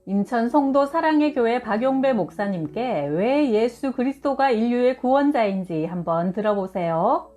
인천 송도 사랑의 교회 박용배 목사님께 왜 예수 그리스도가 인류의 구원자인지 한번 들어보세요.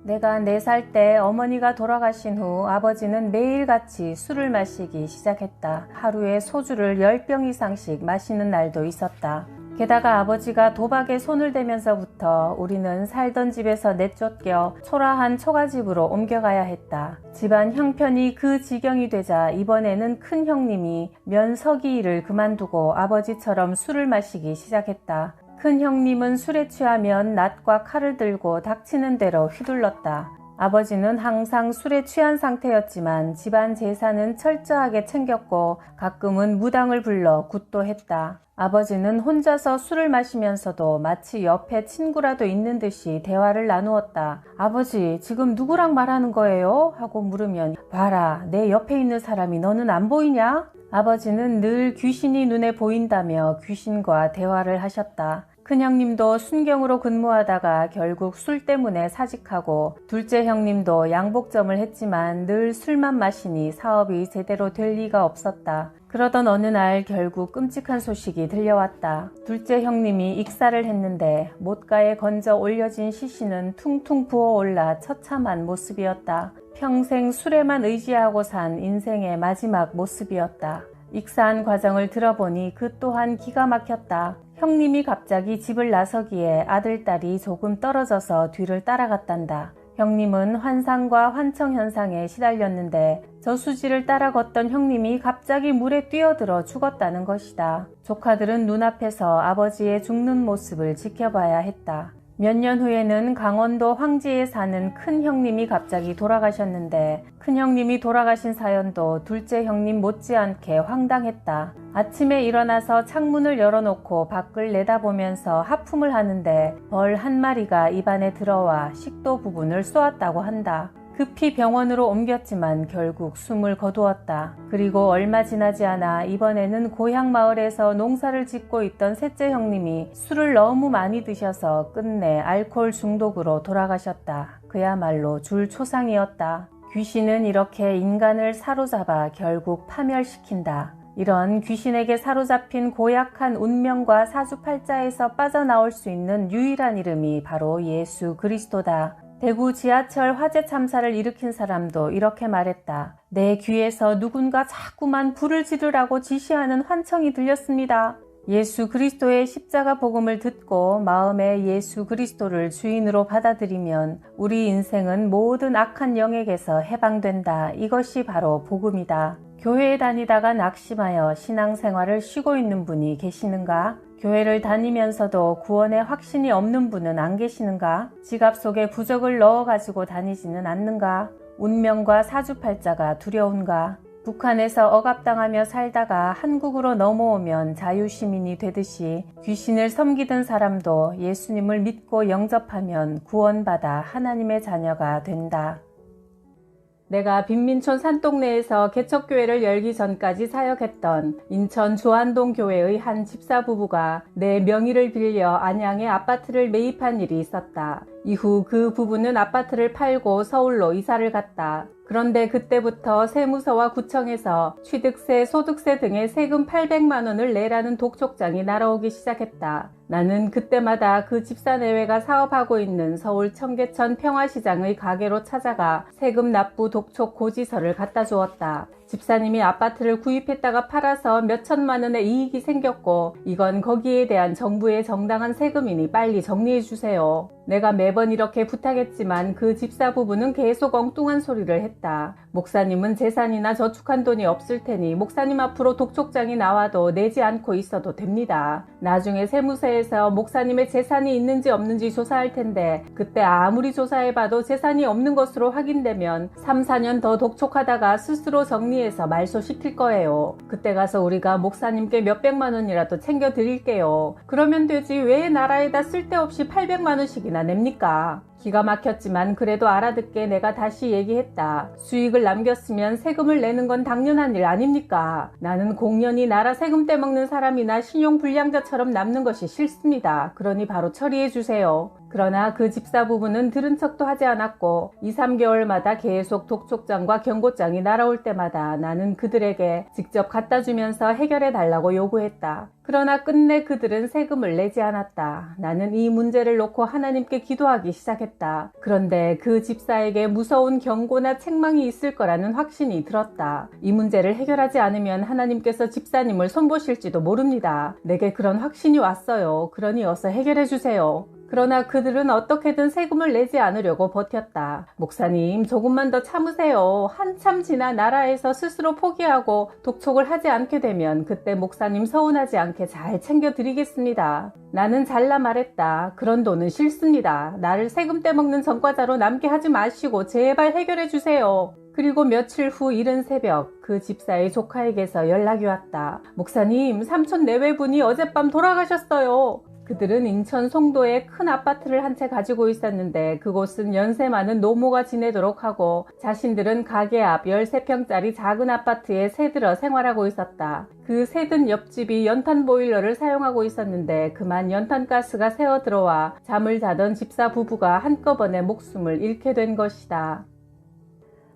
내가 4살 때 어머니가 돌아가신 후 아버지는 매일같이 술을 마시기 시작했다. 하루에 소주를 10병 이상씩 마시는 날도 있었다. 게다가 아버지가 도박에 손을 대면서부터 우리는 살던 집에서 내쫓겨 초라한 초가집으로 옮겨가야 했다. 집안 형편이 그 지경이 되자 이번에는 큰 형님이 면서기 일을 그만두고 아버지처럼 술을 마시기 시작했다. 큰 형님은 술에 취하면 낫과 칼을 들고 닥치는 대로 휘둘렀다. 아버지는 항상 술에 취한 상태였지만 집안 재산은 철저하게 챙겼고 가끔은 무당을 불러 굿도 했다. 아버지는 혼자서 술을 마시면서도 마치 옆에 친구라도 있는 듯이 대화를 나누었다. 아버지, 지금 누구랑 말하는 거예요? 하고 물으면 봐라, 내 옆에 있는 사람이 너는 안 보이냐? 아버지는 늘 귀신이 눈에 보인다며 귀신과 대화를 하셨다. 큰형님도 순경으로 근무하다가 결국 술 때문에 사직하고 둘째 형님도 양복점을 했지만 늘 술만 마시니 사업이 제대로 될 리가 없었다. 그러던 어느 날 결국 끔찍한 소식이 들려왔다. 둘째 형님이 익사를 했는데 못가에 건져 올려진 시신은 퉁퉁 부어올라 처참한 모습이었다. 평생 술에만 의지하고 산 인생의 마지막 모습이었다. 익사한 과정을 들어보니 그 또한 기가 막혔다. 형님이 갑자기 집을 나서기에 아들딸이 조금 떨어져서 뒤를 따라갔단다. 형님은 환상과 환청 현상에 시달렸는데 저수지를 따라 걷던 형님이 갑자기 물에 뛰어들어 죽었다는 것이다. 조카들은 눈앞에서 아버지의 죽는 모습을 지켜봐야 했다. 몇 년 후에는 강원도 황지에 사는 큰 형님이 갑자기 돌아가셨는데 큰 형님이 돌아가신 사연도 둘째 형님 못지않게 황당했다. 아침에 일어나서 창문을 열어놓고 밖을 내다보면서 하품을 하는데 벌 한 마리가 입안에 들어와 식도 부분을 쏘았다고 한다. 급히 병원으로 옮겼지만 결국 숨을 거두었다. 그리고 얼마 지나지 않아 이번에는 고향 마을에서 농사를 짓고 있던 셋째 형님이 술을 너무 많이 드셔서 끝내 알코올 중독으로 돌아가셨다. 그야말로 줄초상이었다. 귀신은 이렇게 인간을 사로잡아 결국 파멸시킨다. 이런 귀신에게 사로잡힌 고약한 운명과 사주팔자에서 빠져나올 수 있는 유일한 이름이 바로 예수 그리스도다. 대구 지하철 화재 참사를 일으킨 사람도 이렇게 말했다. 내 귀에서 누군가 자꾸만 불을 지르라고 지시하는 환청이 들렸습니다. 예수 그리스도의 십자가 복음을 듣고 마음에 예수 그리스도를 주인으로 받아들이면 우리 인생은 모든 악한 영에게서 해방된다. 이것이 바로 복음이다. 교회에 다니다가 낙심하여 신앙생활을 쉬고 있는 분이 계시는가? 교회를 다니면서도 구원의 확신이 없는 분은 안 계시는가? 지갑 속에 부적을 넣어가지고 다니지는 않는가? 운명과 사주팔자가 두려운가? 북한에서 억압당하며 살다가 한국으로 넘어오면 자유시민이 되듯이 귀신을 섬기던 사람도 예수님을 믿고 영접하면 구원받아 하나님의 자녀가 된다. 내가 빈민촌 산동네에서 개척교회를 열기 전까지 사역했던 인천 조안동 교회의 한 집사 부부가 내 명의를 빌려 안양에 아파트를 매입한 일이 있었다. 이후 그 부부는 아파트를 팔고 서울로 이사를 갔다. 그런데 그때부터 세무서와 구청에서 취득세, 소득세 등의 세금 800만 원을 내라는 독촉장이 날아오기 시작했다. 나는 그때마다 그 집사 내외가 사업하고 있는 서울 청계천 평화시장의 가게로 찾아가 세금 납부 독촉 고지서를 갖다 주었다. 집사님이 아파트를 구입했다가 팔아서 몇 천만 원의 이익이 생겼고 이건 거기에 대한 정부의 정당한 세금이니 빨리 정리해 주세요. 내가 매번 이렇게 부탁했지만 그 집사 부부는 계속 엉뚱한 소리를 했다. 목사님은 재산이나 저축한 돈이 없을 테니 목사님 앞으로 독촉장이 나와도 내지 않고 있어도 됩니다. 나중에 세무서에서 목사님의 재산이 있는지 없는지 조사할 텐데 그때 아무리 조사해봐도 재산이 없는 것으로 확인되면 3, 4년 더 독촉하다가 스스로 정리해서 말소시킬 거예요. 그때 가서 우리가 목사님께 몇백만 원이라도 챙겨드릴게요. 그러면 되지 왜 나라에다 쓸데없이 800만 원씩이나 냅니까? 기가 막혔지만 그래도 알아듣게 내가 다시 얘기했다. 수익을 남겼으면 세금을 내는 건 당연한 일 아닙니까? 나는 공연히 나라 세금 떼먹는 사람이나 신용불량자처럼 남는 것이 싫습니다. 그러니 바로 처리해 주세요. 그러나 그 집사 부부는 들은 척도 하지 않았고 2, 3개월마다 계속 독촉장과 경고장이 날아올 때마다 나는 그들에게 직접 갖다 주면서 해결해 달라고 요구했다. 그러나 끝내 그들은 세금을 내지 않았다. 나는 이 문제를 놓고 하나님께 기도하기 시작했다. 그런데 그 집사에게 무서운 경고나 책망이 있을 거라는 확신이 들었다. 이 문제를 해결하지 않으면 하나님께서 집사님을 손보실지도 모릅니다. 내게 그런 확신이 왔어요. 그러니 어서 해결해 주세요. 그러나 그들은 어떻게든 세금을 내지 않으려고 버텼다. 목사님, 조금만 더 참으세요. 한참 지나 나라에서 스스로 포기하고 독촉을 하지 않게 되면 그때 목사님 서운하지 않게 잘 챙겨드리겠습니다. 나는 잘라 말했다. 그런 돈은 싫습니다. 나를 세금 떼먹는 전과자로 남게 하지 마시고 제발 해결해 주세요. 그리고 며칠 후 이른 새벽 그 집사의 조카에게서 연락이 왔다. 목사님, 삼촌 내외분이 어젯밤 돌아가셨어요. 그들은 인천 송도에 큰 아파트를 한 채 가지고 있었는데 그곳은 연세 많은 노모가 지내도록 하고 자신들은 가게 앞 13평짜리 작은 아파트에 새들어 생활하고 있었다. 그 새든 옆집이 연탄 보일러를 사용하고 있었는데 그만 연탄가스가 새어 들어와 잠을 자던 집사 부부가 한꺼번에 목숨을 잃게 된 것이다.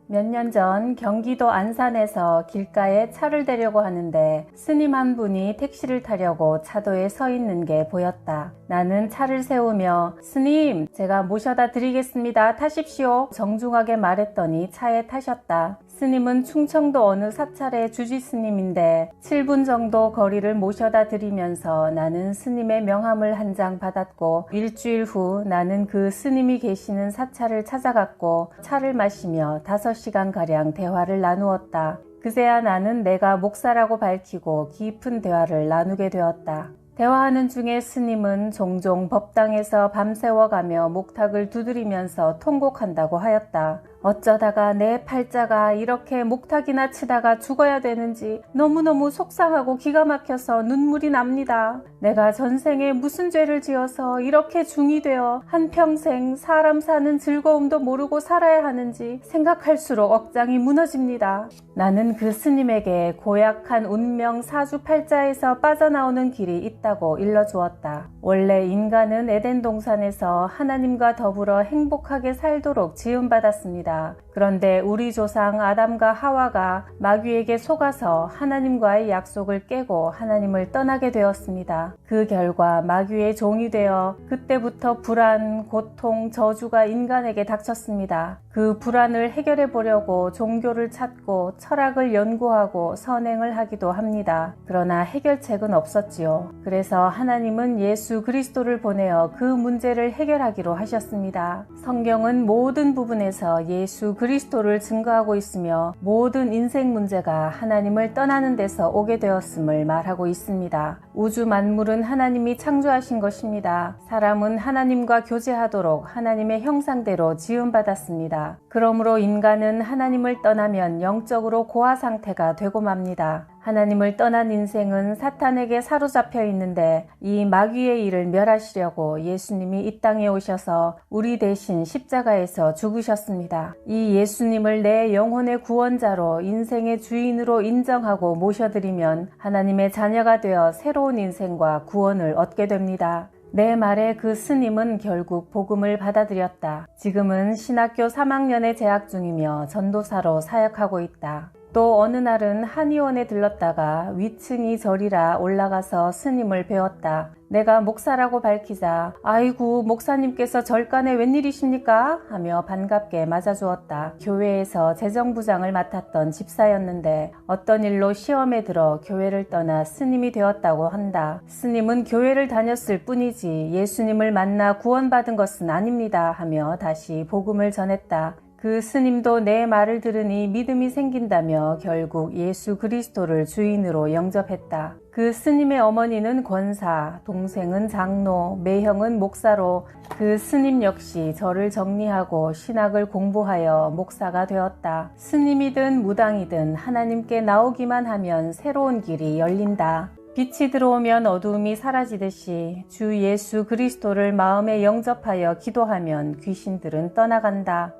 몇 년 전 경기도 안산에서 길가에 차를 대려고 하는데 스님 한 분이 택시를 타려고 차도에 서 있는 게 보였다. 나는 차를 세우며 스님, 제가 모셔다 드리겠습니다. 타십시오. 정중하게 말했더니 차에 타셨다. 스님은 충청도 어느 사찰의 주지 스님인데 7분 정도 거리를 모셔다 드리면서 나는 스님의 명함을 한 장 받았고 일주일 후 나는 그 스님이 계시는 사찰을 찾아갔고 차를 마시며 5시간가량 대화를 나누었다. 그제야 나는 내가 목사라고 밝히고 깊은 대화를 나누게 되었다. 대화하는 중에 스님은 종종 법당에서 밤새워가며 목탁을 두드리면서 통곡한다고 하였다. 어쩌다가 내 팔자가 이렇게 목탁이나 치다가 죽어야 되는지 너무너무 속상하고 기가 막혀서 눈물이 납니다. 내가 전생에 무슨 죄를 지어서 이렇게 중이 되어 한평생 사람 사는 즐거움도 모르고 살아야 하는지 생각할수록 억장이 무너집니다. 나는 그 스님에게 고약한 운명 사주팔자에서 빠져나오는 길이 있다고 일러주었다. 원래 인간은 에덴 동산에서 하나님과 더불어 행복하게 살도록 지음받았습니다. 그런데 우리 조상 아담과 하와가 마귀에게 속아서 하나님과의 약속을 깨고 하나님을 떠나게 되었습니다. 그 결과 마귀의 종이 되어 그때부터 불안, 고통, 저주가 인간에게 닥쳤습니다. 그 불안을 해결해 보려고 종교를 찾고 철학을 연구하고 선행을 하기도 합니다. 그러나 해결책은 없었지요. 그래서 하나님은 예수 그리스도를 보내어 그 문제를 해결하기로 하셨습니다. 성경은 모든 부분에서 예수 그리스도를 증거하고 있으며 모든 인생 문제가 하나님을 떠나는 데서 오게 되었음을 말하고 있습니다. 우주 만물은 하나님이 창조하신 것입니다. 사람은 하나님과 교제하도록 하나님의 형상대로 지음받았습니다. 그러므로 인간은 하나님을 떠나면 영적으로 고아 상태가 되고 맙니다. 하나님을 떠난 인생은 사탄에게 사로잡혀 있는데 이 마귀의 일을 멸하시려고 예수님이 이 땅에 오셔서 우리 대신 십자가에서 죽으셨습니다. 이 예수님을 내 영혼의 구원자로 인생의 주인으로 인정하고 모셔드리면 하나님의 자녀가 되어 새로운 인생과 구원을 얻게 됩니다. 내 말에 그 스님은 결국 복음을 받아들였다. 지금은 신학교 3학년에 재학 중이며 전도사로 사역하고 있다. 또 어느 날은 한의원에 들렀다가 위층이 절이라 올라가서 스님을 배웠다. 내가 목사라고 밝히자 아이고 목사님께서 절간에 웬일이십니까? 하며 반갑게 맞아주었다. 교회에서 재정부장을 맡았던 집사였는데 어떤 일로 시험에 들어 교회를 떠나 스님이 되었다고 한다. 스님은 교회를 다녔을 뿐이지 예수님을 만나 구원받은 것은 아닙니다 하며 다시 복음을 전했다. 그 스님도 내 말을 들으니 믿음이 생긴다며 결국 예수 그리스도를 주인으로 영접했다. 그 스님의 어머니는 권사, 동생은 장로, 매형은 목사로 그 스님 역시 절을 정리하고 신학을 공부하여 목사가 되었다. 스님이든 무당이든 하나님께 나오기만 하면 새로운 길이 열린다. 빛이 들어오면 어두움이 사라지듯이 주 예수 그리스도를 마음에 영접하여 기도하면 귀신들은 떠나간다.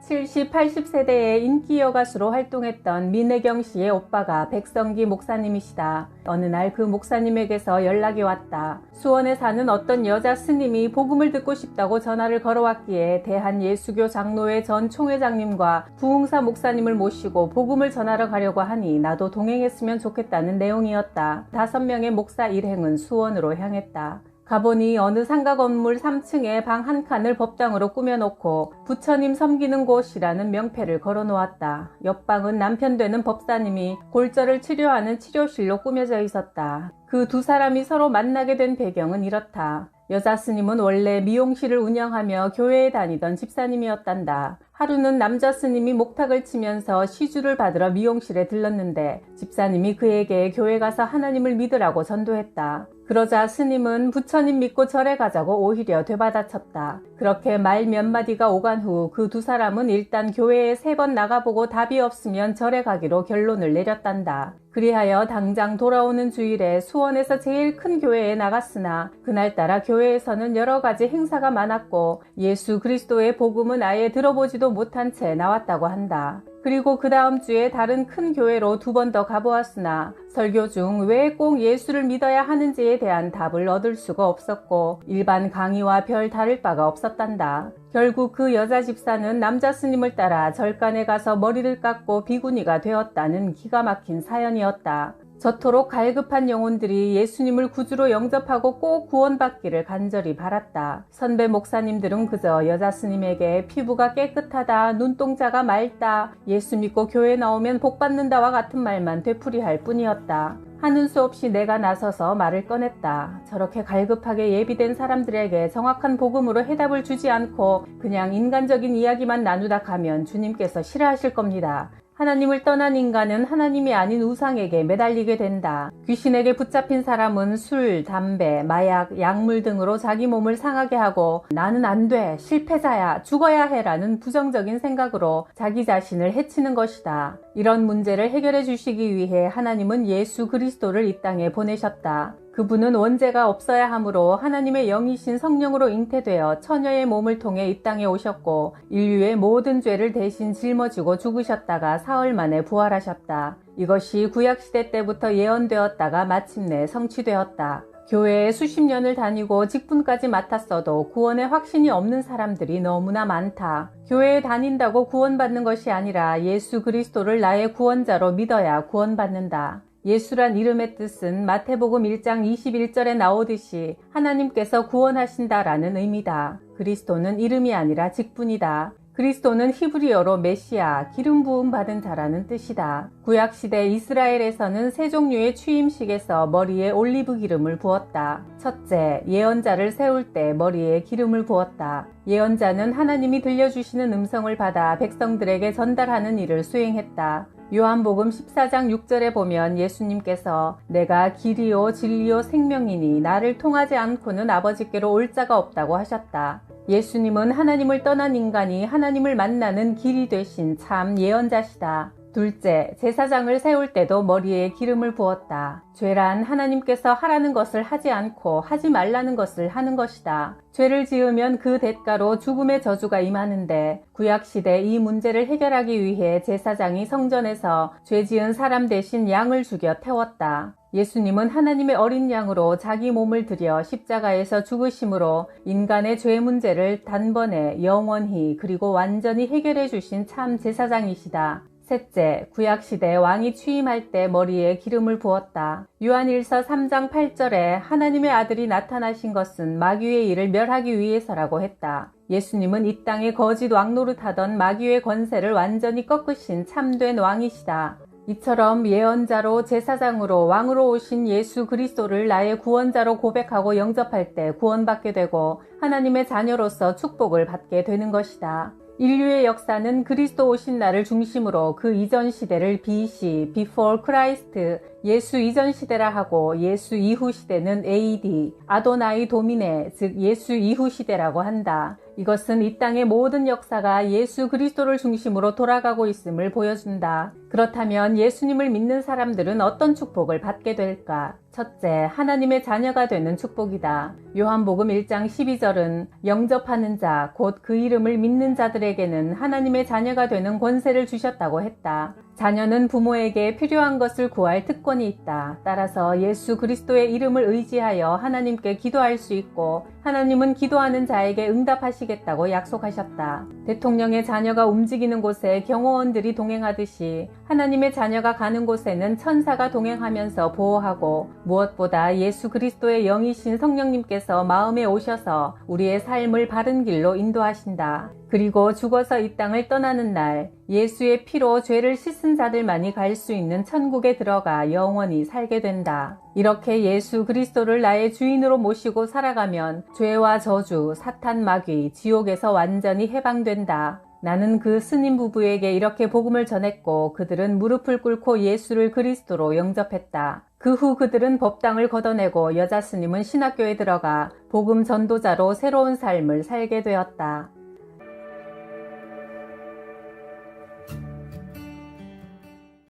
70, 80세대의 인기 여가수로 활동했던 민혜경 씨의 오빠가 백성기 목사님이시다. 어느 날 그 목사님에게서 연락이 왔다. 수원에 사는 어떤 여자 스님이 복음을 듣고 싶다고 전화를 걸어왔기에 대한예수교 장로회 전 총회장님과 부흥사 목사님을 모시고 복음을 전하러 가려고 하니 나도 동행했으면 좋겠다는 내용이었다. 5명의 목사 일행은 수원으로 향했다. 가보니 어느 상가 건물 3층에 방 한 칸을 법당으로 꾸며놓고 부처님 섬기는 곳이라는 명패를 걸어놓았다. 옆방은 남편 되는 법사님이 골절을 치료하는 치료실로 꾸며져 있었다. 그 두 사람이 서로 만나게 된 배경은 이렇다. 여자 스님은 원래 미용실을 운영하며 교회에 다니던 집사님이었단다. 하루는 남자 스님이 목탁을 치면서 시주를 받으러 미용실에 들렀는데 집사님이 그에게 교회 가서 하나님을 믿으라고 전도했다. 그러자 스님은 부처님 믿고 절에 가자고 오히려 되받아쳤다. 그렇게 말 몇 마디가 오간 후 그 두 사람은 일단 교회에 3번 나가보고 답이 없으면 절에 가기로 결론을 내렸단다. 그리하여 당장 돌아오는 주일에 수원에서 제일 큰 교회에 나갔으나 그날따라 교회에서는 여러 가지 행사가 많았고 예수 그리스도의 복음은 아예 들어보지도 못한 채 나왔다고 한다. 그리고 그 다음 주에 다른 큰 교회로 2번 더 가보았으나 설교 중 왜 꼭 예수를 믿어야 하는지에 대한 답을 얻을 수가 없었고 일반 강의와 별 다를 바가 없었단다. 결국 그 여자 집사는 남자 스님을 따라 절간에 가서 머리를 깎고 비구니가 되었다는 기가 막힌 사연이었다. 저토록 갈급한 영혼들이 예수님을 구주로 영접하고 꼭 구원받기를 간절히 바랐다. 선배 목사님들은 그저 여자 스님에게 피부가 깨끗하다, 눈동자가 맑다, 예수 믿고 교회 나오면 복받는다와 같은 말만 되풀이할 뿐이었다. 하는 수 없이 내가 나서서 말을 꺼냈다. 저렇게 갈급하게 예비된 사람들에게 정확한 복음으로 해답을 주지 않고 그냥 인간적인 이야기만 나누다 가면 주님께서 싫어하실 겁니다. 하나님을 떠난 인간은 하나님이 아닌 우상에게 매달리게 된다. 귀신에게 붙잡힌 사람은 술, 담배, 마약, 약물 등으로 자기 몸을 상하게 하고 나는 안 돼, 실패자야, 죽어야 해라는 부정적인 생각으로 자기 자신을 해치는 것이다. 이런 문제를 해결해 주시기 위해 하나님은 예수 그리스도를 이 땅에 보내셨다. 그분은 원죄가 없어야 하므로 하나님의 영이신 성령으로 잉태되어 처녀의 몸을 통해 이 땅에 오셨고 인류의 모든 죄를 대신 짊어지고 죽으셨다가 사흘 만에 부활하셨다. 이것이 구약시대 때부터 예언되었다가 마침내 성취되었다. 교회에 수십 년을 다니고 직분까지 맡았어도 구원의 확신이 없는 사람들이 너무나 많다. 교회에 다닌다고 구원받는 것이 아니라 예수 그리스도를 나의 구원자로 믿어야 구원받는다. 예수란 이름의 뜻은 마태복음 1장 21절에 나오듯이 하나님께서 구원하신다라는 의미다. 그리스도는 이름이 아니라 직분이다. 그리스도는 히브리어로 메시아, 기름 부음 받은 자라는 뜻이다. 구약시대 이스라엘에서는 3종류의 취임식에서 머리에 올리브 기름을 부었다. 첫째, 예언자를 세울 때 머리에 기름을 부었다. 예언자는 하나님이 들려주시는 음성을 받아 백성들에게 전달하는 일을 수행했다. 요한복음 14장 6절에 보면 예수님께서 내가 길이요 진리요 생명이니 나를 통하지 않고는 아버지께로 올 자가 없다고 하셨다. 예수님은 하나님을 떠난 인간이 하나님을 만나는 길이 되신 참 예언자시다. 둘째, 제사장을 세울 때도 머리에 기름을 부었다. 죄란 하나님께서 하라는 것을 하지 않고 하지 말라는 것을 하는 것이다. 죄를 지으면 그 대가로 죽음의 저주가 임하는데 구약시대 이 문제를 해결하기 위해 제사장이 성전에서 죄 지은 사람 대신 양을 죽여 태웠다. 예수님은 하나님의 어린 양으로 자기 몸을 들여 십자가에서 죽으심으로 인간의 죄 문제를 단번에 영원히 그리고 완전히 해결해 주신 참 제사장이시다. 셋째, 구약시대 왕이 취임할 때 머리에 기름을 부었다. 요한일서 3장 8절에 하나님의 아들이 나타나신 것은 마귀의 일을 멸하기 위해서라고 했다. 예수님은 이 땅에 거짓 왕노릇하던 마귀의 권세를 완전히 꺾으신 참된 왕이시다. 이처럼 예언자로 제사장으로 왕으로 오신 예수 그리스도를 나의 구원자로 고백하고 영접할 때 구원받게 되고 하나님의 자녀로서 축복을 받게 되는 것이다. 인류의 역사는 그리스도 오신 날을 중심으로 그 이전 시대를 BC, Before Christ, 예수 이전 시대라 하고 예수 이후 시대는 AD, 아도나이 도미네, 즉 예수 이후 시대라고 한다. 이것은 이 땅의 모든 역사가 예수 그리스도를 중심으로 돌아가고 있음을 보여준다. 그렇다면 예수님을 믿는 사람들은 어떤 축복을 받게 될까? 첫째, 하나님의 자녀가 되는 축복이다. 요한복음 1장 12절은 영접하는 자, 곧 그 이름을 믿는 자들에게는 하나님의 자녀가 되는 권세를 주셨다고 했다. 자녀는 부모에게 필요한 것을 구할 특권이 있다. 따라서 예수 그리스도의 이름을 의지하여 하나님께 기도할 수 있고 하나님은 기도하는 자에게 응답하시겠다고 약속하셨다. 대통령의 자녀가 움직이는 곳에 경호원들이 동행하듯이 하나님의 자녀가 가는 곳에는 천사가 동행하면서 보호하고 무엇보다 예수 그리스도의 영이신 성령님께서 마음에 오셔서 우리의 삶을 바른 길로 인도하신다. 그리고 죽어서 이 땅을 떠나는 날 예수의 피로 죄를 씻은 자들만이 갈 수 있는 천국에 들어가 영원히 살게 된다. 이렇게 예수 그리스도를 나의 주인으로 모시고 살아가면 죄와 저주, 사탄 마귀, 지옥에서 완전히 해방된다. 나는 그 스님 부부에게 이렇게 복음을 전했고 그들은 무릎을 꿇고 예수를 그리스도로 영접했다. 그 후 그들은 법당을 걷어내고 여자 스님은 신학교에 들어가 복음 전도자로 새로운 삶을 살게 되었다.